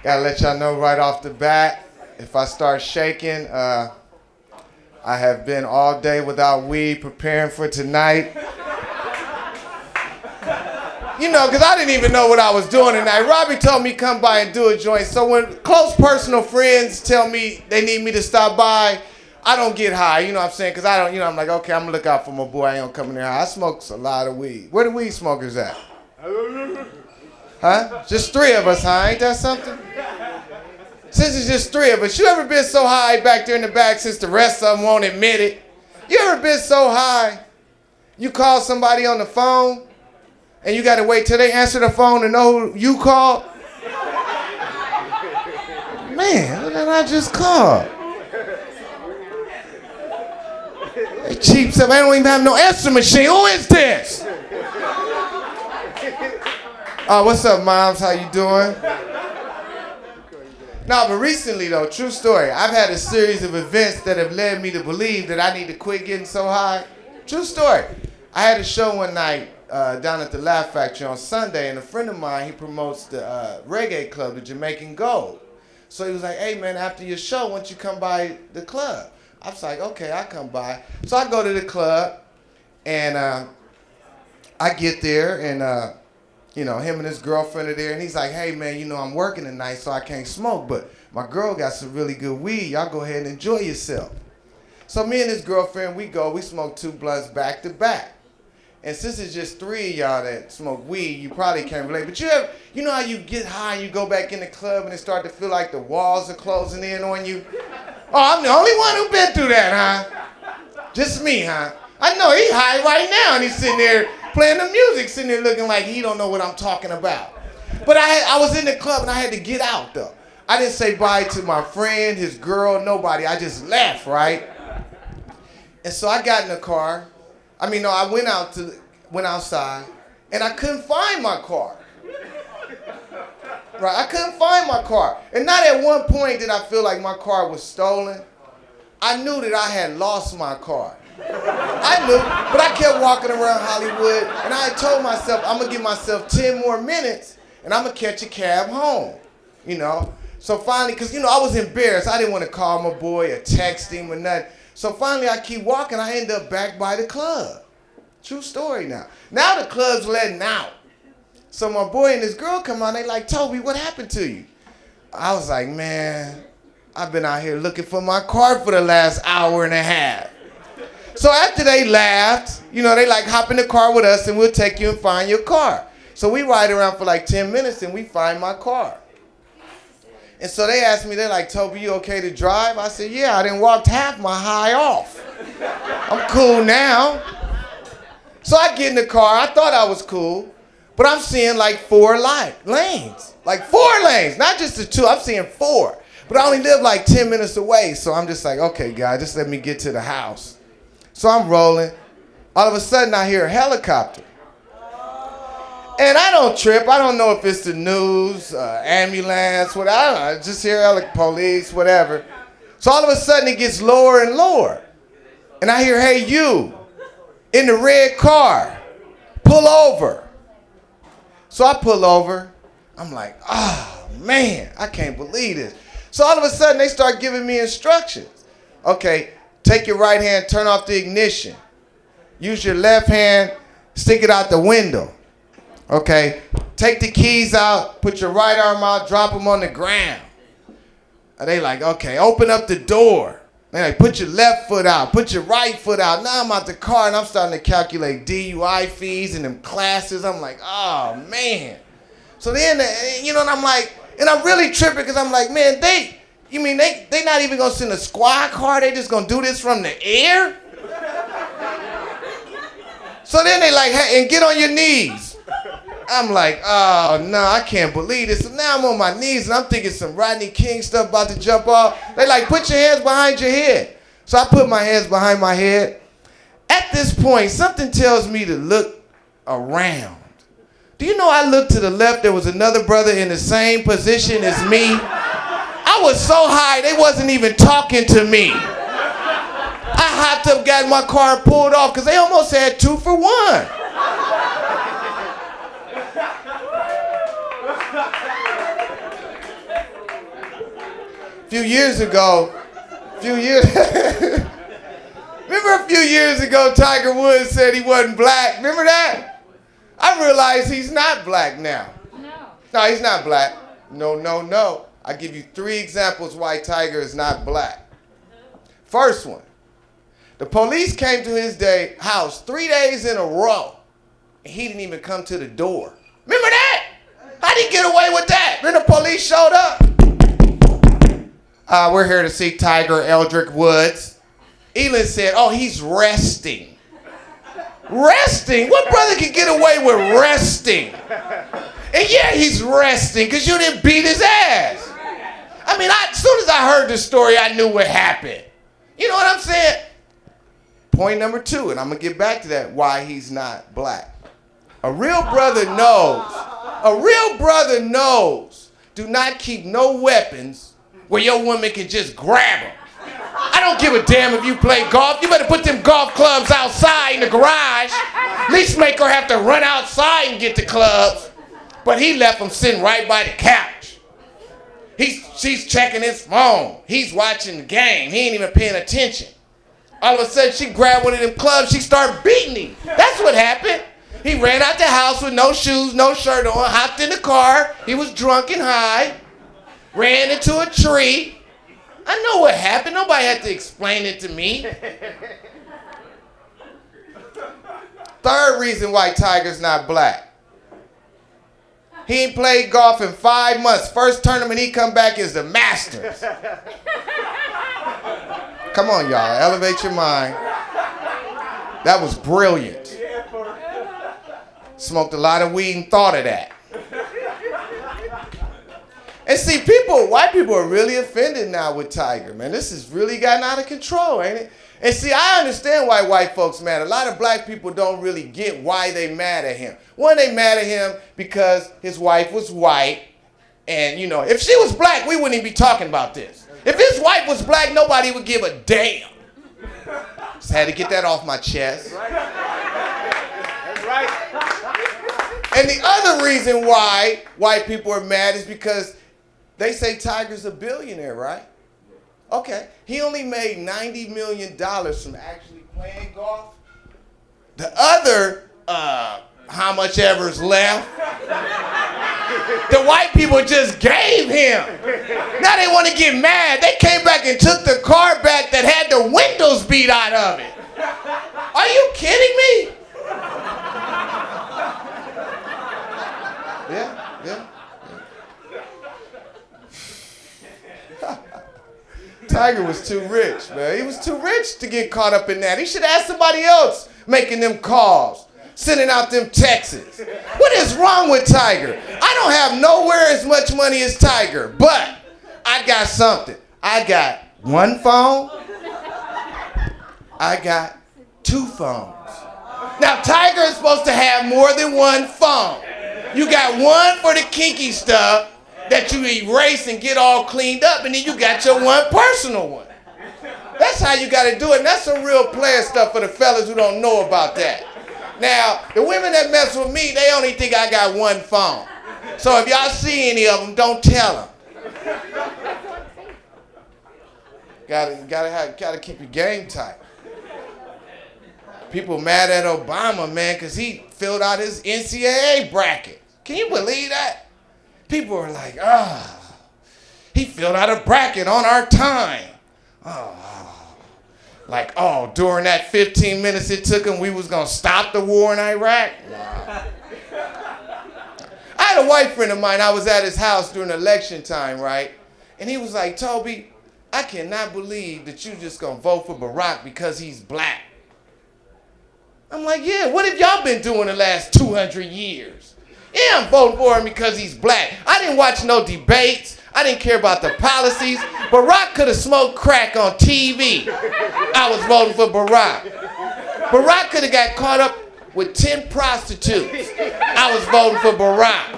Gotta let y'all know right off the bat, if I start shaking, I have been all day without weed preparing for tonight. You know, because I didn't even know what I was doing tonight. Robbie told me come by and do a joint. So when close personal friends tell me they need me to stop by, I don't get high, you know what I'm saying? Because I don't, I'm like, okay, I'm going to look out for my boy. I ain't going to come in there high. I smoke a lot of weed. Where the weed smokers at? Huh? Just three of us, huh? Ain't that something? Since it's just three of us, you ever been so high back there in the back since the rest of them won't admit it? You ever been so high, you call somebody on the phone, and you got to wait till they answer the phone to know who you called? Man, who did I just call? They cheap stuff. I don't even have no answer machine. Who is this? Oh, what's up, moms? How you doing? No, but recently, though, true story, I've had a series of events that have led me to believe that I need to quit getting so high. True story. I had a show one night down at the Laugh Factory on Sunday, and a friend of mine, he promotes the reggae club, the Jamaican Gold. So he was like, hey, man, after your show, why don't you come by the club? I was like, okay, I'll come by. So I go to the club, and I get there, and him and his girlfriend are there, and he's like, hey, man, I'm working tonight, so I can't smoke, but my girl got some really good weed. Y'all go ahead and enjoy yourself. So me and his girlfriend, we smoke 2 blunts back to back. And since it's just 3 of y'all that smoke weed, you probably can't relate. But you know how you get high and you go back in the club and it start to feel like the walls are closing in on you? Oh, I'm the only one who been through that, huh? Just me, huh? I know he high right now and he's sitting there playing the music, sitting there looking like he don't know what I'm talking about. But I was in the club and I had to get out though. I didn't say bye to my friend, his girl, nobody. I just left, right? And so I got in the car. I went outside and I couldn't find my car. Right, I couldn't find my car. And not at one point did I feel like my car was stolen. I knew that I had lost my car. I knew, but I kept walking around Hollywood, and I had told myself, I'm going to give myself 10 more minutes, and I'm going to catch a cab home, So finally, because, I was embarrassed. I didn't want to call my boy or text him or nothing. So finally, I keep walking. I end up back by the club. True story now. Now the club's letting out. So my boy and his girl come on. They like, Tobe, what happened to you? I was like, man, I've been out here looking for my car for the last hour and a half. So after they laughed, they like hop in the car with us and we'll take you and find your car. So we ride around for like 10 minutes and we find my car. And so they asked me, they're like, Tobe, you okay to drive? I said, yeah, I done walked half my high off. I'm cool now. So I get in the car, I thought I was cool, but I'm seeing like 4 lanes. Like 4 lanes, not just the 2, I'm seeing 4. But I only live like 10 minutes away, so I'm just like, okay, guys, just let me get to the house. So I'm rolling. All of a sudden, I hear a helicopter. And I don't trip. I don't know if it's the news, ambulance, whatever. I don't know. I just hear police, whatever. So all of a sudden, it gets lower and lower. And I hear, hey, you, in the red car, pull over. So I pull over. I'm like, oh, man, I can't believe this. So all of a sudden, they start giving me instructions. Okay. Take your right hand, turn off the ignition. Use your left hand, stick it out the window. Okay? Take the keys out, put your right arm out, drop them on the ground. And they like, okay, open up the door. They like, put your left foot out, put your right foot out. Now I'm out the car and I'm starting to calculate DUI fees and them classes. I'm like, oh, man. So then, and I'm like, and I'm really tripping because I'm like, man, they not even gonna send a squad car? They just gonna do this from the air? So then they like, hey, and get on your knees. I'm like, oh no, I can't believe this. So now I'm on my knees and I'm thinking some Rodney King stuff about to jump off. They like, put your hands behind your head. So I put my hands behind my head. At this point, something tells me to look around. Do you know I looked to the left, there was another brother in the same position as me? I was so high, they wasn't even talking to me. I hopped up, got in my car, and pulled off, because they almost had 2 for 1. few years ago, remember a few years ago, Tiger Woods said he wasn't black? Remember that? I realize he's not black now. No, he's not black. No. I'll give you 3 examples why Tiger is not black. First one, the police came to his house 3 days in a row, and he didn't even come to the door. Remember that? How'd he get away with that? Then the police showed up. We're here to see Tiger Eldrick Woods. Elin said, oh, he's resting. Resting? What brother can get away with resting? And yeah, he's resting because you didn't beat his ass. I mean, as soon as I heard the story, I knew what happened. You know what I'm saying? Point number 2, and I'm going to get back to that, why he's not black. A real brother knows, do not keep no weapons where your woman can just grab them. I don't give a damn if you play golf. You better put them golf clubs outside in the garage. At least make her have to run outside and get the clubs. But he left them sitting right by the couch. She's checking his phone. He's watching the game. He ain't even paying attention. All of a sudden, she grabbed one of them clubs. She started beating him. That's what happened. He ran out the house with no shoes, no shirt on, hopped in the car. He was drunk and high. Ran into a tree. I know what happened. Nobody had to explain it to me. Third reason why Tiger's not black. He ain't played golf in 5 months. First tournament he come back is the Masters. Come on, y'all. Elevate your mind. That was brilliant. Smoked a lot of weed and thought of that. And see, white people are really offended now with Tiger, man. This has really gotten out of control, ain't it? And see, I understand why white folks mad. A lot of black people don't really get why they mad at him. One, they mad at him because his wife was white. And, you know, if she was black, we wouldn't even be talking about this. If his wife was black, nobody would give a damn. Just had to get that off my chest. That's right. And the other reason why white people are mad is because they say Tiger's a billionaire, right? Okay, he only made $90 million from actually playing golf. The other, how much ever's left, the white people just gave him. Now they want to get mad. They came back and took the car back that had the windows beat out of it. Are you kidding me? Yeah. Tiger was too rich, man. He was too rich to get caught up in that. He should ask somebody else making them calls, sending out them texts. What is wrong with Tiger? I don't have nowhere as much money as Tiger, but I got something. I got 1 phone. I got 2 phones. Now, Tiger is supposed to have more than 1 phone. You got one for the kinky stuff that you erase and get all cleaned up, and then you got your one personal one. That's how you got to do it, and that's some real player stuff for the fellas who don't know about that. Now, the women that mess with me, they only think I got 1 phone. So if y'all see any of them, don't tell them. Gotta keep your game tight. People mad at Obama, man, because he filled out his NCAA bracket. Can you believe that? People are like, he filled out a bracket on our time. During that 15 minutes it took him, we was going to stop the war in Iraq? Nah. I had a white friend of mine, I was at his house during election time, right? And he was like, Toby, I cannot believe that you just going to vote for Barack because he's black. I'm like, yeah, what have y'all been doing the last 200 years? Yeah, I'm voting for him because he's black. I didn't watch no debates. I didn't care about the policies. Barack could have smoked crack on TV. I was voting for Barack. Barack could have got caught up with 10 prostitutes. I was voting for Barack.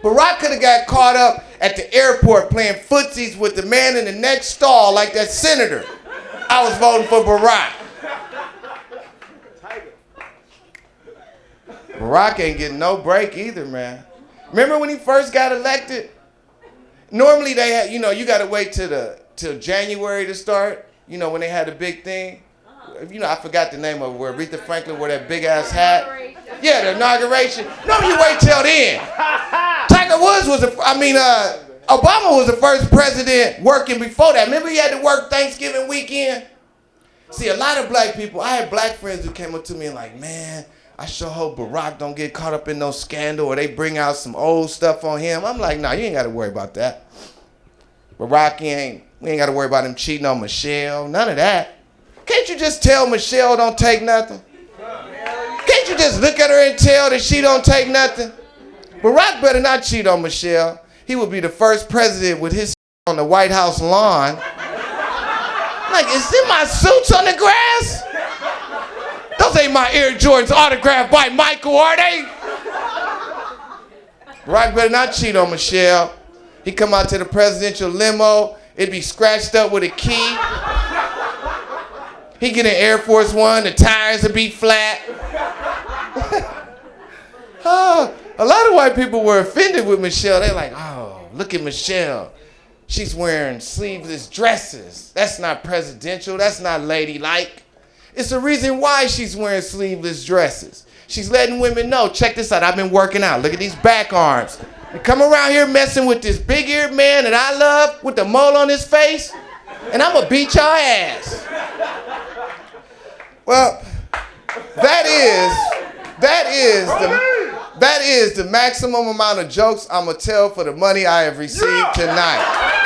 Barack could have got caught up at the airport playing footsies with the man in the next stall like that senator. I was voting for Barack. Barack ain't getting no break either, man. Remember when he first got elected? Normally they had, you got to wait till January to start. When they had a big thing. I forgot the name of it, where Aretha Franklin wore that big ass hat. Yeah, the inauguration. No, you wait till then. Tiger Woods Obama was the first president working before that. Remember he had to work Thanksgiving weekend? See, a lot of black people, I had black friends who came up to me and like, man, I sure hope Barack don't get caught up in no scandal or they bring out some old stuff on him. I'm like, nah, you ain't got to worry about that. Barack, we ain't got to worry about him cheating on Michelle, none of that. Can't you just tell Michelle don't take nothing? Can't you just look at her and tell that she don't take nothing? Barack better not cheat on Michelle. He would be the first president with his on the White House lawn. Like, is it my suits on the grass? Those ain't my Air Jordans autographed by Michael, are they? Barack better not cheat on Michelle. He come out to the presidential limo, it'd be scratched up with a key. He get an Air Force One, the tires would be flat. A lot of white people were offended with Michelle. They're like, oh, look at Michelle. She's wearing sleeveless dresses. That's not presidential. That's not ladylike. It's the reason why she's wearing sleeveless dresses. She's letting women know, check this out, I've been working out. Look at these back arms. You come around here messing with this big-eared man that I love with the mole on his face, and I'm gonna beat your ass. Well, that is the maximum amount of jokes I'm gonna tell for the money I have received tonight.